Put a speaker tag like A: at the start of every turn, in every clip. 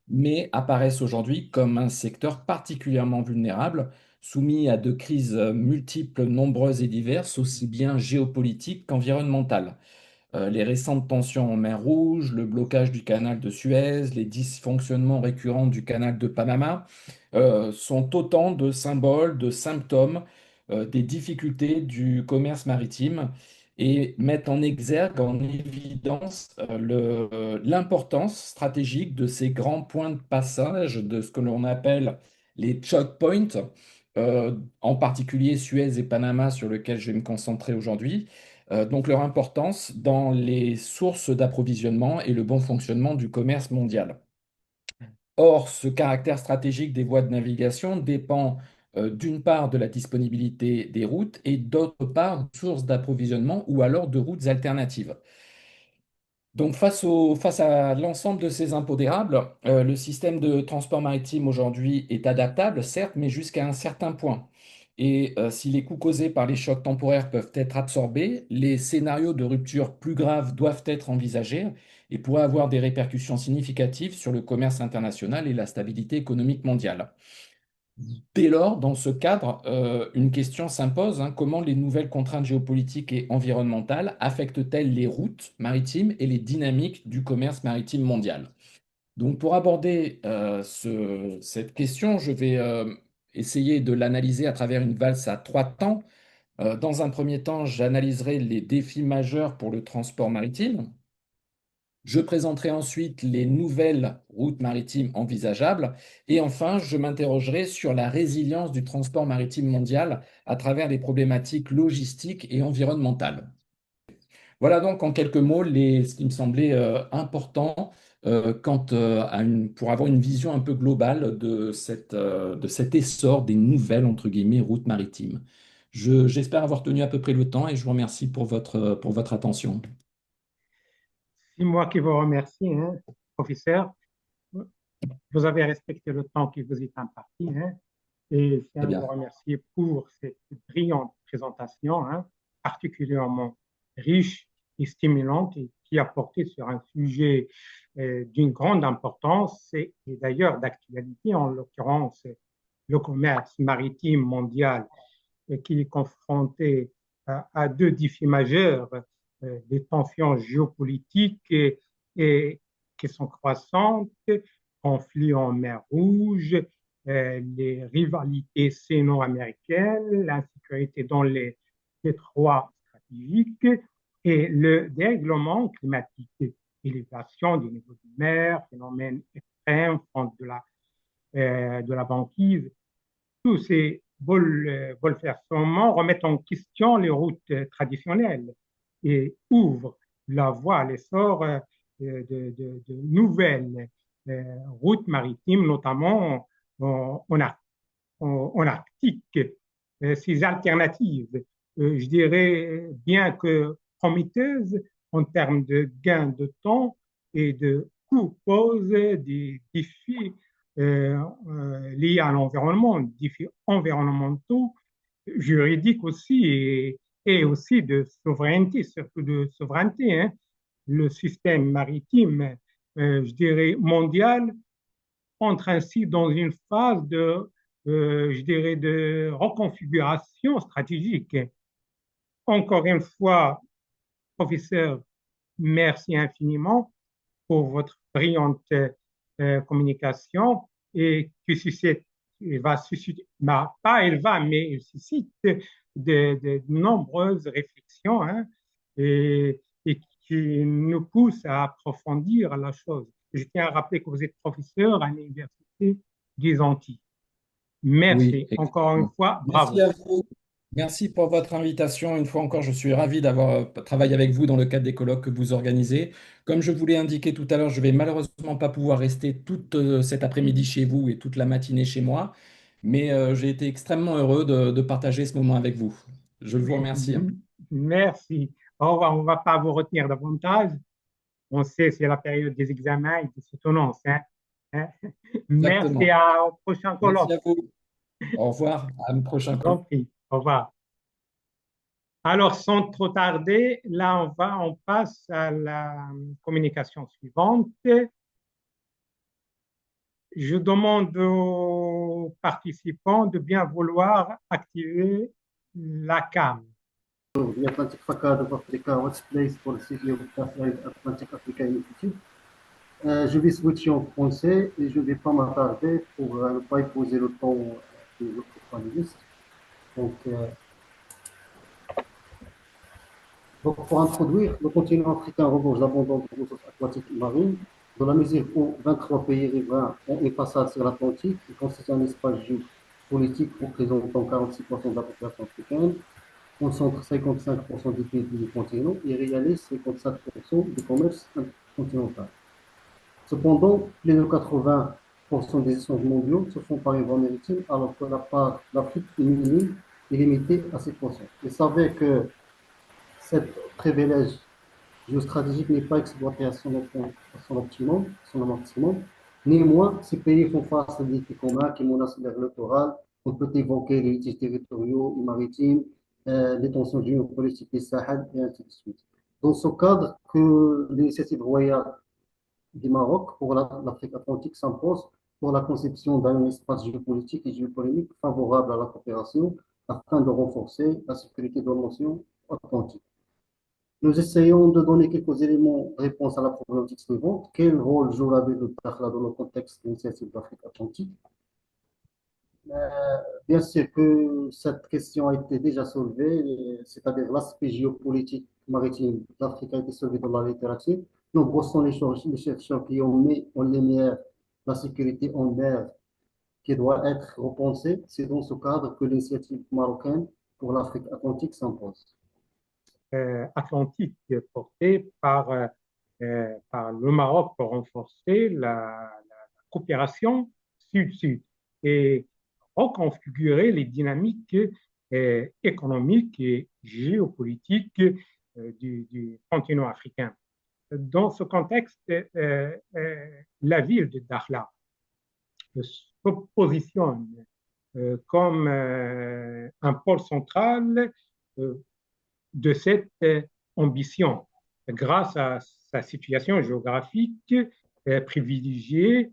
A: mais apparaissent aujourd'hui comme un secteur particulièrement vulnérable, soumis à de crises multiples, nombreuses et diverses, aussi bien géopolitiques qu'environnementales. Les récentes tensions en mer Rouge, le blocage du canal de Suez, les dysfonctionnements récurrents du canal de Panama sont autant de symboles, de symptômes des difficultés du commerce maritime et mettent en exergue, en évidence, l'importance stratégique de ces grands points de passage, de ce que l'on appelle les choke points, en particulier Suez et Panama, sur lesquels je vais me concentrer aujourd'hui. Donc leur importance dans les sources d'approvisionnement et le bon fonctionnement du commerce mondial. Or, ce caractère stratégique des voies de navigation dépend d'une part de la disponibilité des routes et d'autre part de sources d'approvisionnement ou alors de routes alternatives. Donc, face à l'ensemble de ces impondérables, le système de transport maritime aujourd'hui est adaptable, certes, mais jusqu'à un certain point. Et si les coûts causés par les chocs temporaires peuvent être absorbés, les scénarios de rupture plus graves doivent être envisagés et pourraient avoir des répercussions significatives sur le commerce international et la stabilité économique mondiale. Dès lors, dans ce cadre, une question s'impose, hein, comment les nouvelles contraintes géopolitiques et environnementales affectent-elles les routes maritimes et les dynamiques du commerce maritime mondial? Donc, pour aborder cette question, je vais essayer de l'analyser à travers une valse à trois temps. Dans un premier temps, j'analyserai les défis majeurs pour le transport maritime. Je présenterai ensuite les nouvelles routes maritimes envisageables. Et enfin, je m'interrogerai sur la résilience du transport maritime mondial à travers les problématiques logistiques et environnementales. Voilà donc en quelques mots ce qui me semblait important pour avoir une vision un peu globale de cet essor des nouvelles, entre guillemets, routes maritimes. J'espère avoir tenu à peu près le temps et je vous remercie pour votre attention.
B: C'est moi qui vous remercie, hein, professeur. Vous avez respecté le temps qui vous est imparti, hein, et je tiens
A: Très
B: à vous
A: bien.
B: remercier pour cette brillante présentation, hein, particulièrement riche et stimulante et qui a porté sur un sujet d'une grande importance et d'ailleurs d'actualité, en l'occurrence le commerce maritime mondial qui est confronté à deux défis majeurs, des tensions géopolitiques et qui sont croissantes, conflits en mer Rouge, les rivalités séno-américaines, l'insécurité dans les détroits stratégiques et le dérèglement climatique, élévation du niveau de mer, phénomène extrême, fonte de la banquise. Tous ces bouleversements remettent en question les routes traditionnelles et ouvrent la voie à l'essor de nouvelles routes maritimes, notamment en Arctique. Ces alternatives, je dirais, bien que prometteuses en termes de gains de temps et de coûts, posent des défis liés à l'environnement, défis environnementaux, juridiques aussi et aussi de souveraineté, surtout de souveraineté, hein. Le système maritime, je dirais, mondial entre ainsi dans une phase je dirais, de reconfiguration stratégique. Encore une fois, professeur, merci infiniment pour votre brillante communication et qui suscite, il va susciter, bah, pas il va, mais il suscite de nombreuses réflexions, hein, et qui nous pousse à approfondir la chose. Je tiens à rappeler que vous êtes professeur à l'Université des Antilles.
A: Oui,
B: Merci encore une
A: exactement.
B: fois,
A: Merci
B: bravo.
A: à vous. Merci pour votre invitation. Une fois encore, je suis ravi d'avoir travaillé avec vous dans le cadre des colloques que vous organisez. Comme je vous l'ai indiqué tout à l'heure, je vais malheureusement pas pouvoir rester toute cet après-midi chez vous et toute la matinée chez moi, mais j'ai été extrêmement heureux de partager ce moment avec vous. Je vous remercie.
B: Merci. Au revoir, on ne va pas vous retenir davantage. On sait, c'est la période des examens et des soutenances, hein. Hein. Merci
A: Exactement.
B: au prochain
A: Merci
B: colloque.
A: à vous. Au revoir. À un
B: Je
A: prochain
B: vous en
A: colloque.
B: prie. Au revoir. Alors, sans trop tarder, là, on passe à la communication suivante. Je demande aux participants de bien vouloir activer la cam.
C: The Atlantic Facade of Africa, What's Place for the City of Atlantic Africa Initiative. Je vais switcher en français et je ne vais pas m'attarder pour ne pas épouser le temps des autres panélistes. Donc, pour introduire, le continent africain regorge d'abondantes ressources aquatiques et marines, dans la mesure où 23 pays riverains ont une façade sur l'Atlantique et constituent un espace géopolitique représentant 46% de la population africaine, concentre 55% des pays du continent et réalise 57% du commerce continental. Cependant, plus de 80% des échanges mondiaux se font par une voie maritime, alors que la part d'Afrique est minime et limitée à 6%. Il s'avère que ce privilège géostratégique n'est pas exploité à son maximum. Néanmoins, ces pays font face à des défis communs qui menacent leur littoral. On peut évoquer les litiges territoriaux et maritimes, les tensions géopolitiques des Sahel et ainsi de suite. Dans ce cadre, que l'initiative royale du Maroc pour l'Afrique atlantique s'impose pour la conception d'un espace géopolitique et géopolitique favorable à la coopération afin de renforcer la sécurité de l'océan Atlantique. Nous essayons de donner quelques éléments de réponse à la problématique suivante. Quel rôle joue la ville de Dakhla dans le contexte de l'initiative d'Afrique Atlantique? Bien sûr que cette question a été déjà soulevée, c'est-à-dire l'aspect géopolitique maritime d'Afrique a été soulevé dans la littérature. Nombreux sont les chercheurs qui ont mis en lumière la sécurité en mer qui doit être repensée. C'est dans ce cadre que l'initiative marocaine pour l'Afrique Atlantique s'impose.
B: Atlantique portée par le Maroc pour renforcer la coopération sud-sud et reconfigurer les dynamiques économiques et géopolitiques du continent africain. Dans ce contexte, la ville de Dakhla se positionne comme un pôle central de cette ambition grâce à sa situation géographique privilégiée,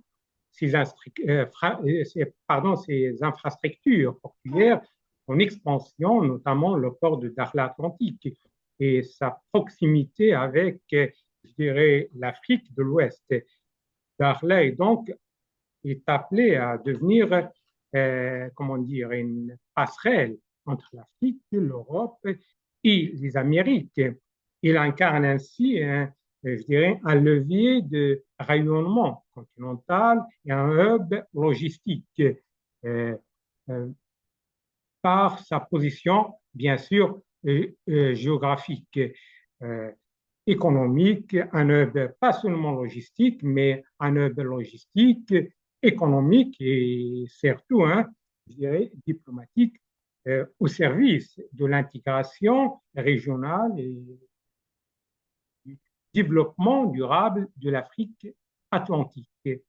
B: ses infrastructures portuaires en expansion, notamment le port de Dakhla Atlantique et sa proximité avec, je dirais, l'Afrique de l'Ouest. Dakhla est appelé à devenir, comment dire, une passerelle entre l'Afrique, l'Europe et les Amériques. Il incarne ainsi, je dirais, un levier de rayonnement continental et un hub logistique par sa position, bien sûr, géographique, économique, un hub pas seulement logistique, mais un hub logistique, économique et surtout, je dirais, diplomatique au service de l'intégration régionale et du développement durable de l'Afrique atlantique. Et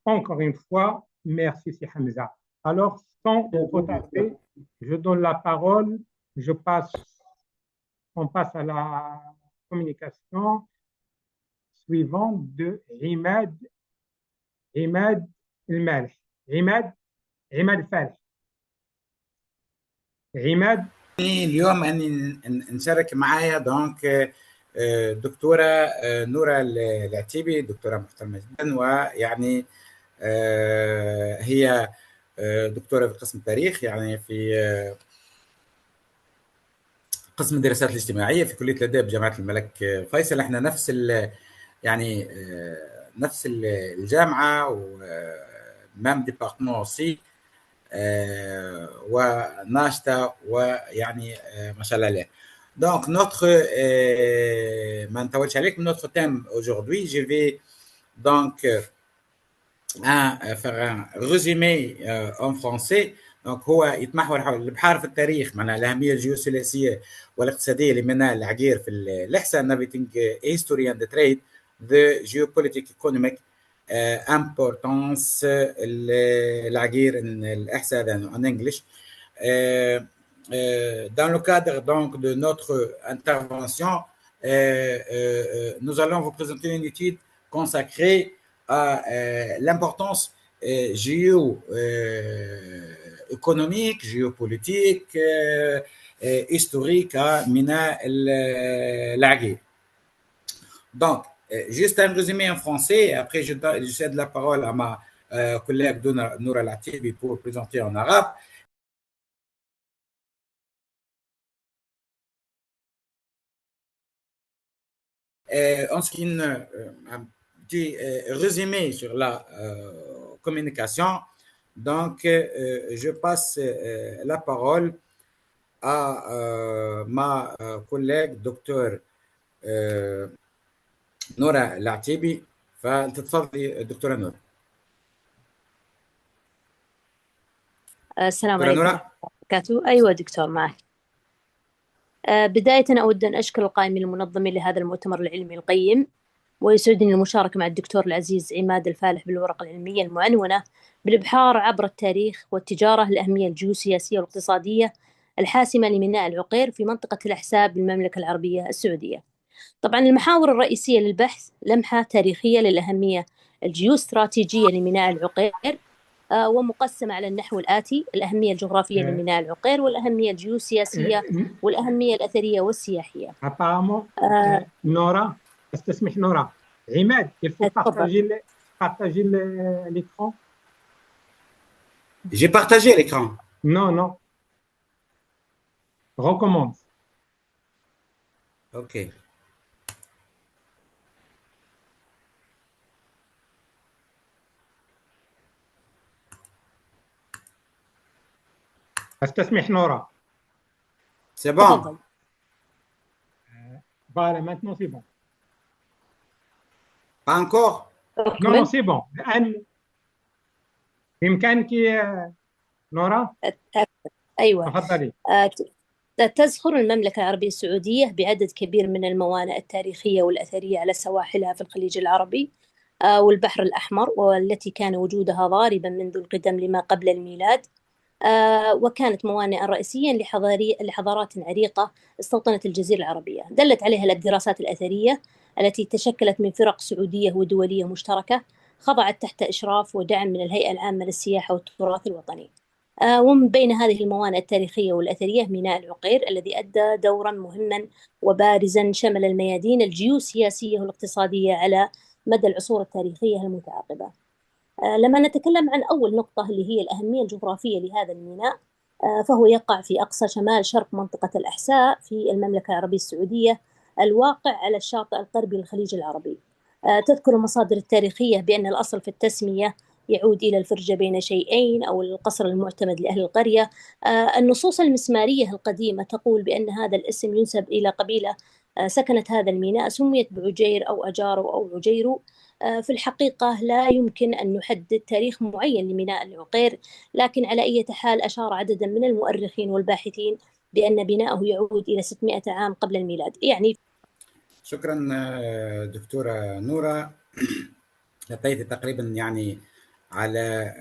B: encore une fois, merci, c'est Hamza. Alors, sans retarder, je donne la parole, on passe à la communication suivante de Imad El-Maleh. Imad El-Faleh. عماد.
D: اليوم اني نشارك معايا دكتوره نوره العتيبي، دكتوره محترمه جدا، ويعني هي دكتوره في قسم التاريخ، يعني في قسم الدراسات الاجتماعيه في كليه الاداب جامعه الملك فيصل. احنا يعني نفس الجامعه ومام ديبارتمون اوسي وناشطة ويعني ما شاء الله عليه. Donc ما نطولش عليكم. Notre thème aujourd'hui, je vais donc faire un résumé en français. donc هو يتمحور حول البحار في التاريخ، معناها الأهمية الجيوسياسية والاقتصادية لميناء العقير في الإحساء navigating history and trade, the geopolitical economic importance العقير الإحساء en English. Dans le cadre donc de notre intervention, nous allons vous présenter une étude consacrée à l'importance géo-économique, géopolitique, historique à Mina l'Aguirre. Donc, juste un résumé en français, et après je cède la parole à ma collègue Noura Latibi pour présenter en arabe. En ce qui un petit résumé sur la communication, donc je passe la parole à ma collègue docteur نورا العتيبي فلتتفضلي دكتورة نورا.
E: السلام
D: دكتورة
E: عليكم
D: نورا.
E: ورحمة الله وبركاته. أيوة دكتور معك. بداية أود أن أشكر القائمين المنظمين لهذا المؤتمر العلمي القيم، ويسعدني المشاركة مع الدكتور العزيز عماد الفالح بالورقة العلمية المعنونة بالإبحار عبر التاريخ والتجارة الأهمية الجيوسياسية والاقتصادية الحاسمة لميناء العقير في منطقة الأحساء بالمملكة العربية السعودية. طبعا المحاور الرئيسية للبحث لمحة تاريخية للأهمية الجيوستراتيجية لميناء العقير، ومقسمة على النحو الآتي: الأهمية الجغرافية لميناء العقير، والأهمية الجيوسياسية، والأهمية الأثرية والسياحية.
B: Apparemment, Nora, استسمح Nora. عماد, il faut partager l'écran.
D: J'ai partagé l'écran.
B: Non, non. Recommence.
D: Ok.
B: استسمح Nora.
D: C'est bon.
B: Voilà, maintenant c'est bon.
D: Pas encore.
B: Non, non, c'est bon. الآن بإمكانك نورا.
E: أيوة.
B: تفضلي.
E: تزخر المملكة العربية السعودية بعدد كبير من الموانئ التاريخية والأثرية على سواحلها في الخليج العربي والبحر الأحمر، والتي كان وجودها ضاربا منذ القدم لما قبل الميلاد، وكانت موانئ رئيسيا لحضارات عريقة استوطنت الجزيرة العربية. دلت عليها الدراسات الأثرية التي تشكلت من فرق سعودية ودولية مشتركة خضعت تحت إشراف ودعم من الهيئة العامة للسياحة والتراث الوطني. ومن بين هذه الموانئ التاريخية والأثرية ميناء العقير، الذي أدى دورا مهما وبارزا شمل الميادين الجيوسياسية والاقتصادية على مدى العصور التاريخية المتعاقبة. لما نتكلم عن أول نقطة اللي هي الأهمية الجغرافية لهذا الميناء، فهو يقع في أقصى شمال شرق منطقة الأحساء في المملكة العربية السعودية، الواقع على الشاطئ الغربي للخليج العربي. تذكر المصادر التاريخية بأن الأصل في التسمية يعود إلى الفرجة بين شيئين أو القصر المعتمد لأهل القرية. النصوص المسمارية القديمة تقول بأن هذا الاسم ينسب إلى قبيلة سكنت هذا الميناء سميت بعجير أو أجارو أو عجيرو. في الحقيقة لا يمكن أن نحدد تاريخ معين لميناء العقير، لكن على أي حال أشار عدد من المؤرخين والباحثين بأن بناؤه يعود إلى 600 عام قبل الميلاد. يعني
D: شكرا دكتورة نورا، أعطيت تقريبا يعني على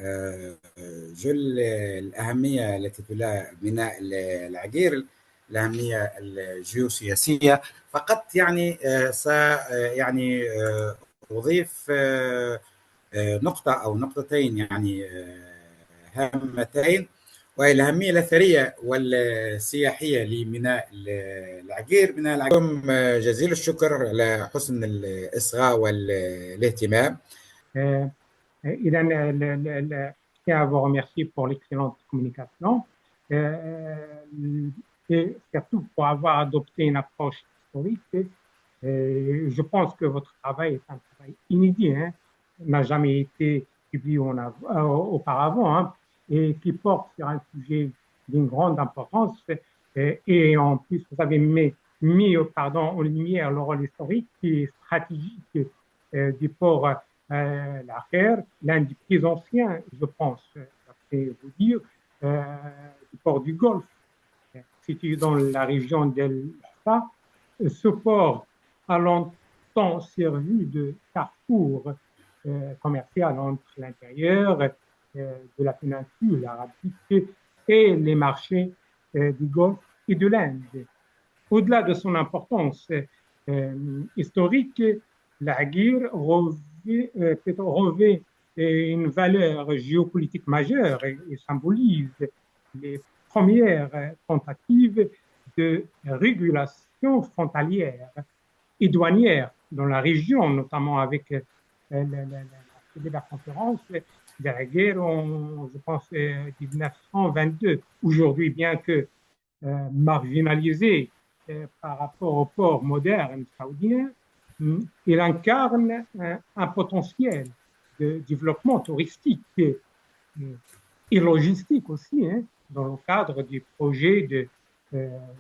D: جل الأهمية التي تولى ميناء العقير، الأهمية الجيوسياسية. فقط يعني يعني أضيف نقطة أو نقطتين يعني هامتين، وهي الأهمية الأثرية والسياحية لميناء العقير. ميناء العقير جزيل الشكر على حسن الإصغاء والاهتمام.
B: إذا je tiens à vous remercier pour l'excellente communication et surtout pour avoir adopté une approche historique. Je pense que votre travail est un travail inédit, n'a jamais été publié auparavant, et qui porte sur un sujet d'une grande importance. Et en plus, vous avez mis en lumière le rôle historique et stratégique du port l'Aqir, l'un des plus anciens, je pense, après vous dire, du port du Golfe, situé dans la région d'El-Hassa. Ce port a longtemps servi de carrefour commercial entre l'intérieur de la péninsule arabique et les marchés du Golfe et de l'Inde. Au-delà de son importance historique, l'Aqir revêt une valeur géopolitique majeure et symbolise les premières tentatives de régulation frontalière et douanière dans la région, notamment avec la conférence d'Alaguer en, je pense, 1922. Aujourd'hui, bien que marginalisé par rapport au port moderne saoudien, il incarne un potentiel de développement touristique et logistique aussi, hein, dans le cadre du projet de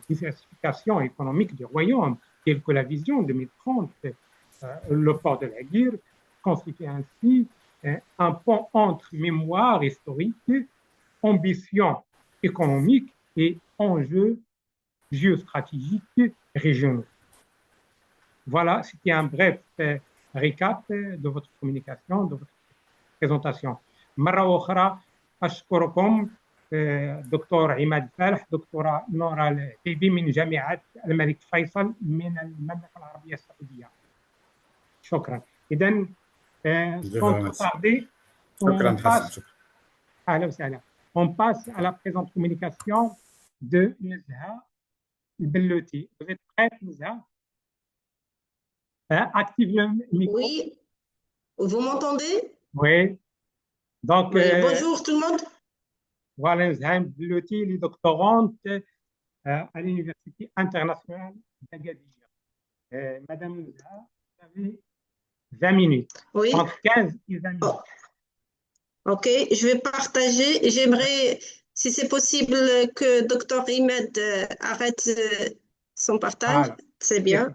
B: diversification économique du royaume, tel que la vision 2030. Le port de la Guire constitue ainsi un pont entre mémoire historique, ambition économique et enjeux géostratégiques régionaux. Voilà, c'était un bref récap de votre communication, de votre présentation. مرة أخرى أشكركم دكتور عماد فالح، دكتورة نورا العتيبي من جامعة الملك فيصل من المملكة العربية السعودية. شكرا. إذا sans tarder,
D: شكرا حسن. شكرا.
B: أهلا وسهلا. On passe à la présente communication de Nezha Bellotti. Vous êtes prête, Nezha? Active le micro.
F: Oui, vous m'entendez?
B: Oui. Donc,
F: oui. Bonjour tout le monde.
B: Voilà, Nezha Bellotti, elle est doctorante à l'Université internationale d'Agadir. Madame Nezha, vous avez 20 minutes.
F: Oui.
B: Entre 15 et 20 minutes.
F: Oh. Ok, je vais partager. J'aimerais, si c'est possible, que Dr Ahmed arrête son partage.
B: Voilà.
F: C'est bien.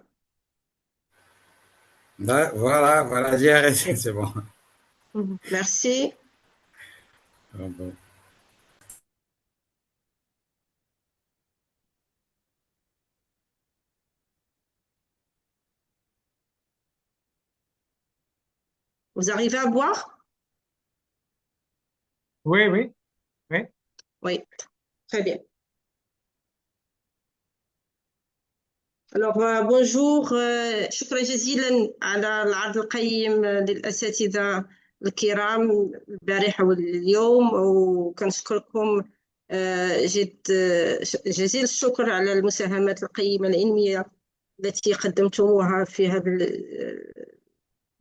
D: Voilà, j'ai arrêté, c'est bon.
F: Merci.
D: Bon.
F: Vous arrivez à voir?
B: Oui, oui, oui.
F: Oui, très bien. Alors bonjoور شكرا جزيلا على العرض القيم للأساتذة الكرام البارحة واليوم، وكنشكركم جزيل الشكر على المساهمات القيمة العلمية التي قدمتموها في هذا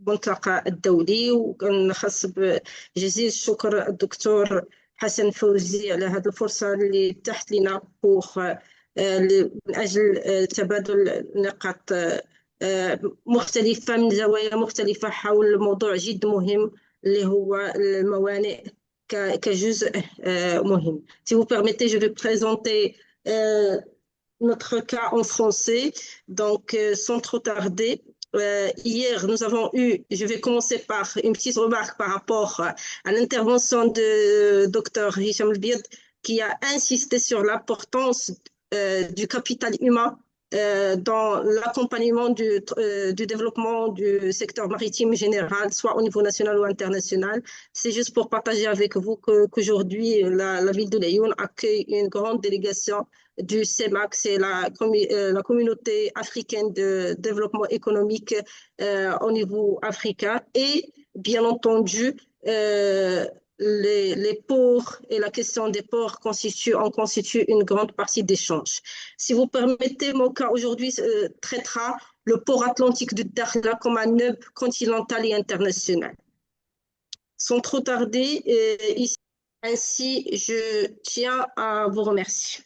F: الملتقى الدولي، وكنخص بجزيل الشكر الدكتور حسن فوزي على هذه الفرصة اللي اتاحت لنا من أجل تبادل نقاط مختلفة من زوايا مختلفة حول موضوع جد مهم اللي هو الموانئ كجزء مهم. Si vous permettez, je vais présenter notre cas en français. Donc, sans trop tarder, hier, nous avons eu, je vais commencer par une petite remarque par rapport à l'intervention de Dr Hicham El-Bied, qui a insisté sur l'importance du capital humain dans l'accompagnement du développement du secteur maritime général, soit au niveau national ou international. C'est juste pour partager avec vous qu'aujourd'hui, la ville de Lyon accueille une grande délégation du CEMAC, c'est la communauté africaine de développement économique au niveau africain, et bien entendu, les ports et la question des ports en constitue une grande partie d'échange. Si vous permettez, mon cas aujourd'hui traitera le port atlantique de Dakhla comme un hub continental et international. Sans trop tarder, ici, ainsi, je tiens à vous remercier.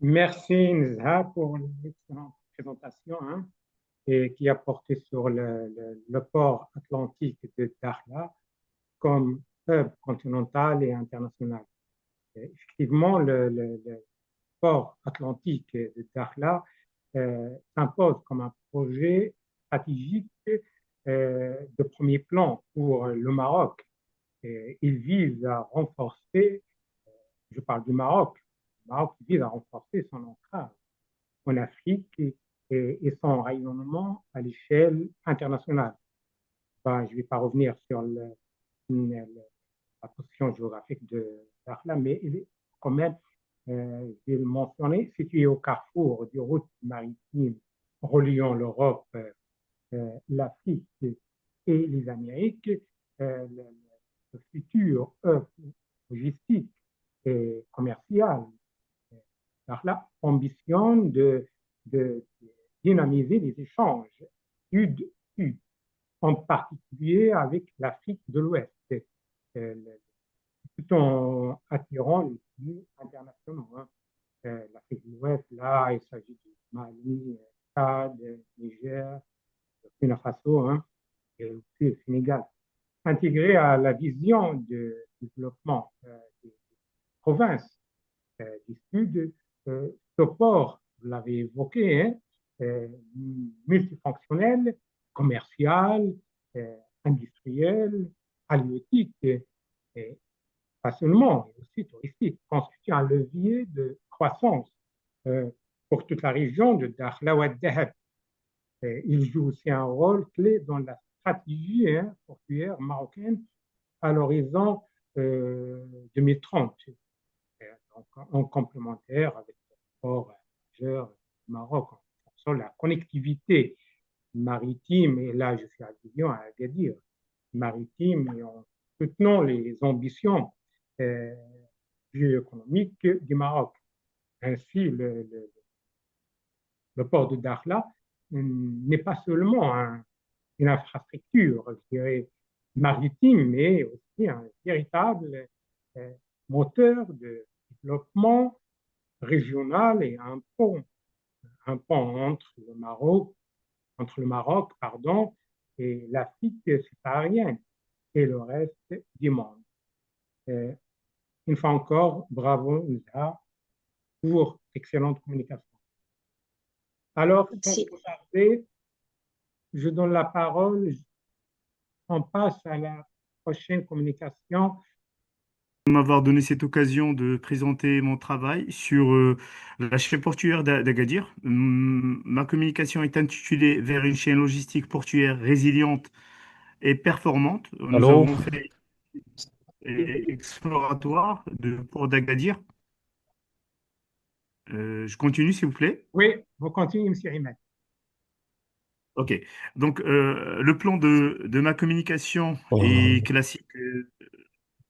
B: Merci Nezha pour l'excellente présentation, hein, et qui a porté sur le port atlantique de Dakhla comme hub continental et international. Effectivement, le port atlantique de Dakhla s'impose comme un projet stratégique de premier plan pour le Maroc. Il vise à renforcer, je parle du Maroc, le Maroc vise à renforcer son ancrage en Afrique et son rayonnement à l'échelle internationale. Ben, je ne vais pas revenir sur la position géographique de Dakhla, mais il est quand même, je vais le mentionner, situé au carrefour des routes maritimes reliant l'Europe, l'Afrique et les Amériques. le futur hub logistique et commercial. Dakhla ambitionne de dynamiser les échanges sud-sud, en particulier avec l'Afrique de l'Ouest, tout en attirant les flux internationaux. L'Afrique de l'Ouest, là, il s'agit du Mali, Tchad, Niger, Burkina Faso, et aussi le Sénégal. Intégré à la vision de développement des provinces du Sud, ce port, vous l'avez évoqué, multifonctionnel, commercial, industriel, halieutique, et pas seulement, mais aussi touristique, constitue un levier de croissance pour toute la région de Dakhla Ouad Dahab. Il joue aussi un rôle clé dans la stratégie portuaire marocaine à l'horizon 2030, donc en complémentaire avec le port majeur du Maroc, en renforçant la connectivité maritime, et là je fais allusion à Agadir, maritime, et en soutenant les ambitions géoéconomiques du Maroc. Ainsi, le port de Dakhla n'est pas seulement une infrastructure, je dirais, maritime, mais aussi un véritable moteur de développement régional et un pont entre le Maroc, pardon, et l'Afrique subsaharienne et le reste du monde. Une fois encore, bravo Nza pour excellente communication. Alors, sans
F: Merci.
B: plus tarder, je donne la parole, on passe à la prochaine communication.
G: De m'avoir donné cette occasion de présenter mon travail sur la chaîne portuaire d'Agadir. Ma communication est intitulée Vers une chaîne logistique portuaire résiliente et performante. Nous
A: Allô?
G: avons fait exploratoire de port d'Agadir. Je continue, s'il vous plaît.
B: Oui, vous continuez, M. Imad.
G: OK. Donc, le plan de ma communication est classique.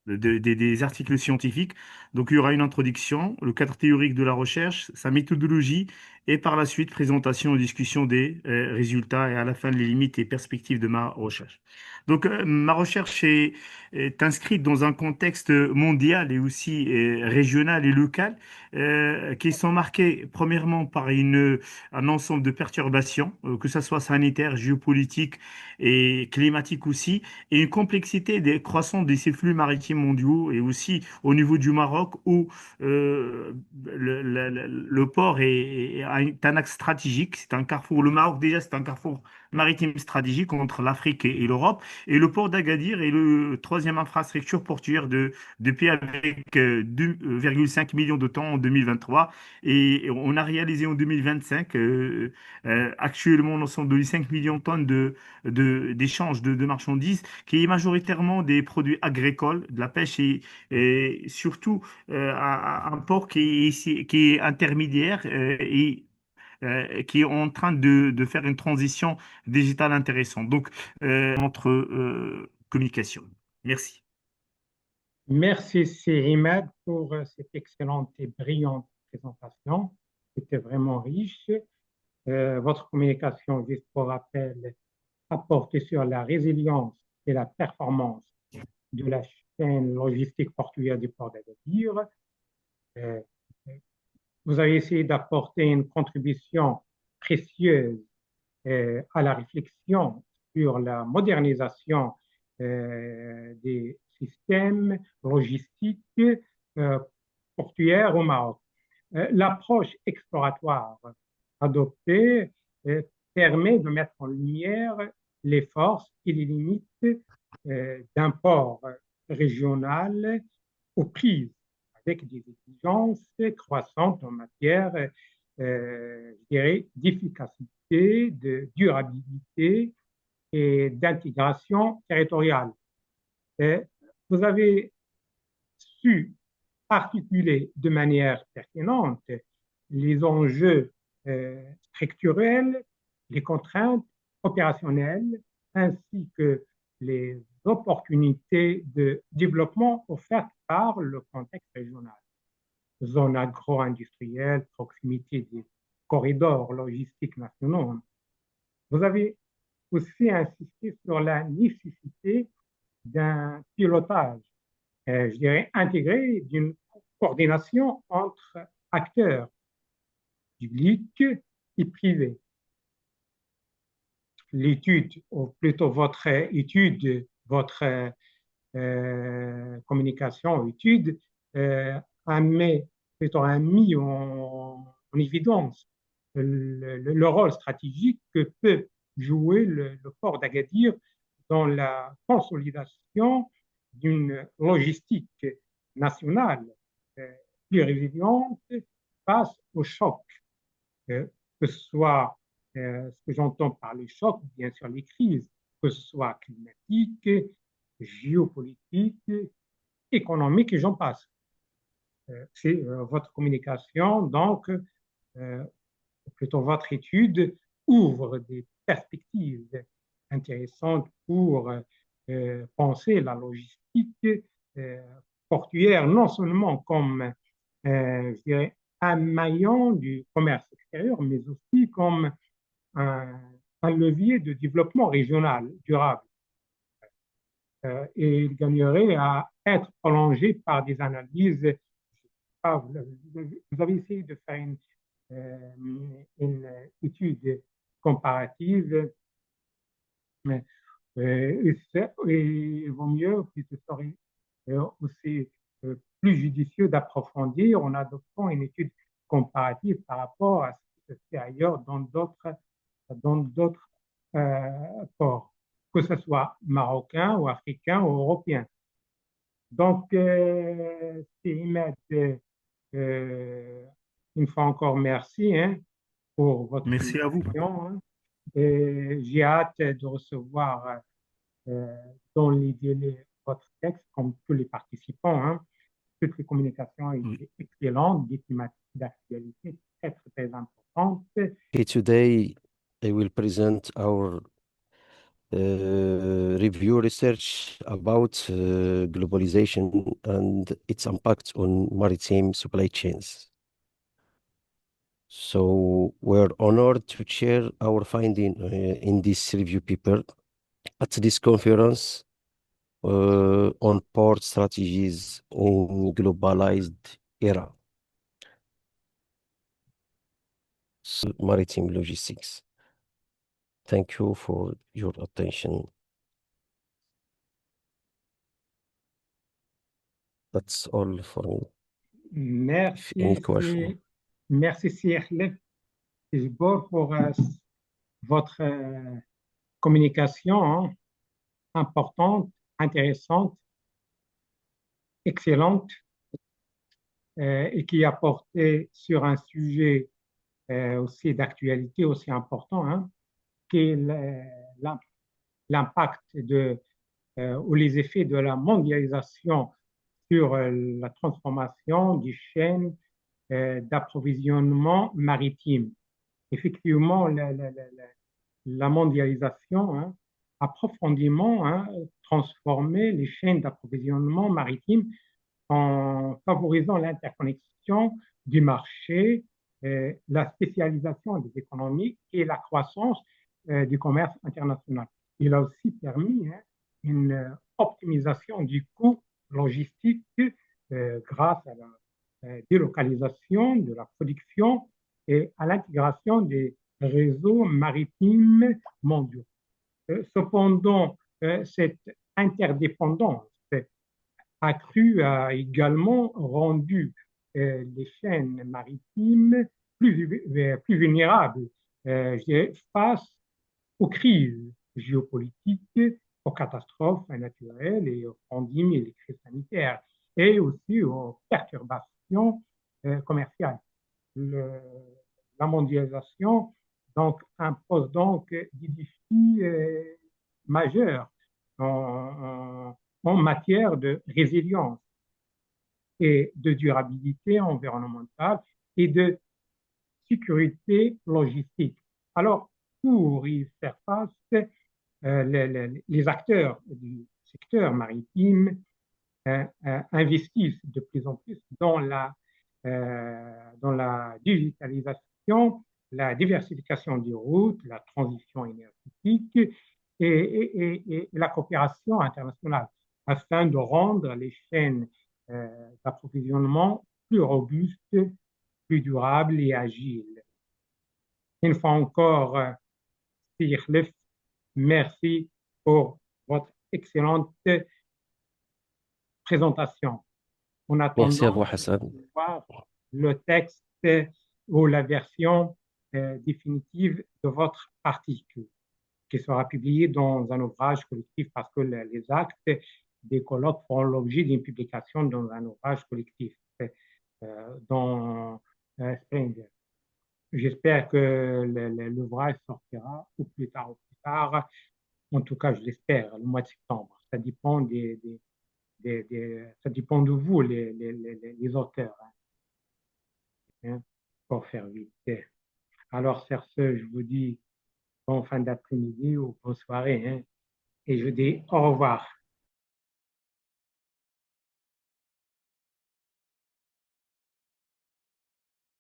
G: Des articles scientifiques. Donc, il y aura une introduction, le cadre théorique de la recherche, sa méthodologie, et par la suite, présentation et discussion des résultats, et à la fin, les limites et perspectives de ma recherche. Donc, ma recherche est inscrite dans un contexte mondial et aussi régional et local, qui sont marqués premièrement par un ensemble de perturbations, que ce soit sanitaires, géopolitiques et climatiques aussi, et une complexité croissante de ces flux maritimes mondiaux, et aussi au niveau du Maroc où le port est un axe stratégique, c'est un carrefour. Le Maroc déjà c'est un carrefour maritime stratégique entre l'Afrique et l'Europe, et le port d'Agadir est le troisième infrastructure portuaire de pays avec 2,5 millions de tonnes en 2023, et on a réalisé en 2025 actuellement l'ensemble de 5 millions de tonnes d'échange de marchandises, qui est majoritairement des produits agricoles, de la pêche, et surtout un port qui est intermédiaire et qui est en train de faire une transition digitale intéressante. Donc, notre communication. Merci.
B: Merci, Imad, pour cette excellente et brillante présentation. C'était vraiment riche. Votre communication, juste pour rappel, a porté sur la résilience et la performance de la chaîne logistique portuaire du port d'Agadir. Euh, Vous avez essayé d'apporter une contribution précieuse à la réflexion sur la modernisation des systèmes logistiques portuaires au Maroc. L'approche exploratoire adoptée permet de mettre en lumière les forces et les limites d'un port régional aux prises avec des exigences croissantes en matière, je dirais, d'efficacité, de durabilité et d'intégration territoriale. Vous avez su articuler de manière pertinente les enjeux structurels, les contraintes opérationnelles, ainsi que les opportunités de développement offertes par le contexte régional. Zones agro-industrielles, proximité des corridors logistiques nationaux. Vous avez aussi insisté sur la nécessité d'un pilotage, je dirais, intégré, d'une coordination entre acteurs publics et privés. L'étude, ou plutôt votre étude, votre communication, étude, a mis en évidence le rôle stratégique que peut jouer le port d'Agadir dans la consolidation d'une logistique nationale plus résiliente face aux chocs, que ce soit ce que j'entends par les chocs, bien sûr les crises, que ce soit climatiques, géopolitiques, économiques, et j'en passe. C'est votre communication, donc, plutôt votre étude, ouvre des perspectives intéressantes pour penser la logistique portuaire, non seulement comme, je dirais, un maillon du commerce extérieur, mais aussi comme un levier de développement régional durable. Et il gagnerait à être prolongé par des analyses. Vous avez essayé de faire une étude comparative, et il vaut mieux que ce soit aussi plus judicieux d'approfondir en adoptant une étude comparative par rapport à ce qui se fait ailleurs dans d'autres ports, que ce soit marocain ou africain ou européen. Donc, c'est Imad, une fois encore, merci pour votre
G: Merci à vous.
B: communication. J'ai hâte de recevoir dans les délais votre texte, comme tous les participants. Toutes les communications étaient excellentes, des thématiques d'actualité très, très, très importantes.
H: Okay, today I will present our review research about globalization and its impact on maritime supply chains. So we're honored to share our finding in this review paper at this conference on port strategies in globalized era. So, maritime logistics. Thank you for your attention. That's all for me. If any question.
B: Merci, Sirlef Tijbor, pour votre communication importante, intéressante, excellente, et qui a porté sur un sujet aussi d'actualité, aussi important, qui est l'impact ou les effets de la mondialisation sur la transformation des chaînes d'approvisionnement maritime. Effectivement, la mondialisation a profondément transformé les chaînes d'approvisionnement maritime en favorisant l'interconnexion du marché, la spécialisation des économies et la croissance du commerce international. Il a aussi permis une optimisation du coût logistique grâce à la délocalisation de la production et à l'intégration des réseaux maritimes mondiaux. Cependant, cette interdépendance accrue a également rendu les chaînes maritimes plus vulnérables face aux crises géopolitiques, aux catastrophes naturelles et aux pandémies et les crises sanitaires, et aussi aux perturbations commerciales. La mondialisation donc, impose donc des défis majeurs en matière de résilience et de durabilité environnementale et de sécurité logistique. Alors, pour y faire face, les acteurs du secteur maritime investissent de plus en plus dans la digitalisation, la diversification des routes, la transition énergétique et la coopération internationale afin de rendre les chaînes d'approvisionnement plus robustes, plus durables et agiles. Une fois encore, Sir Khalif, merci pour votre excellente présentation. En
H: Merci à
B: attendant
H: vous, Hassan.
B: de voir le texte ou la version définitive de votre article, qui sera publié dans un ouvrage collectif parce que les actes des colloques font l'objet d'une publication dans un ouvrage collectif dans Spring. J'espère que l'ouvrage sortira au plus tard. En tout cas, je l'espère, le mois de septembre. Ça dépend ça dépend de vous, les auteurs, hein, pour faire vite. Alors, sur ce, je vous dis bonne fin d'après-midi ou bonne soirée, hein, et je dis au revoir.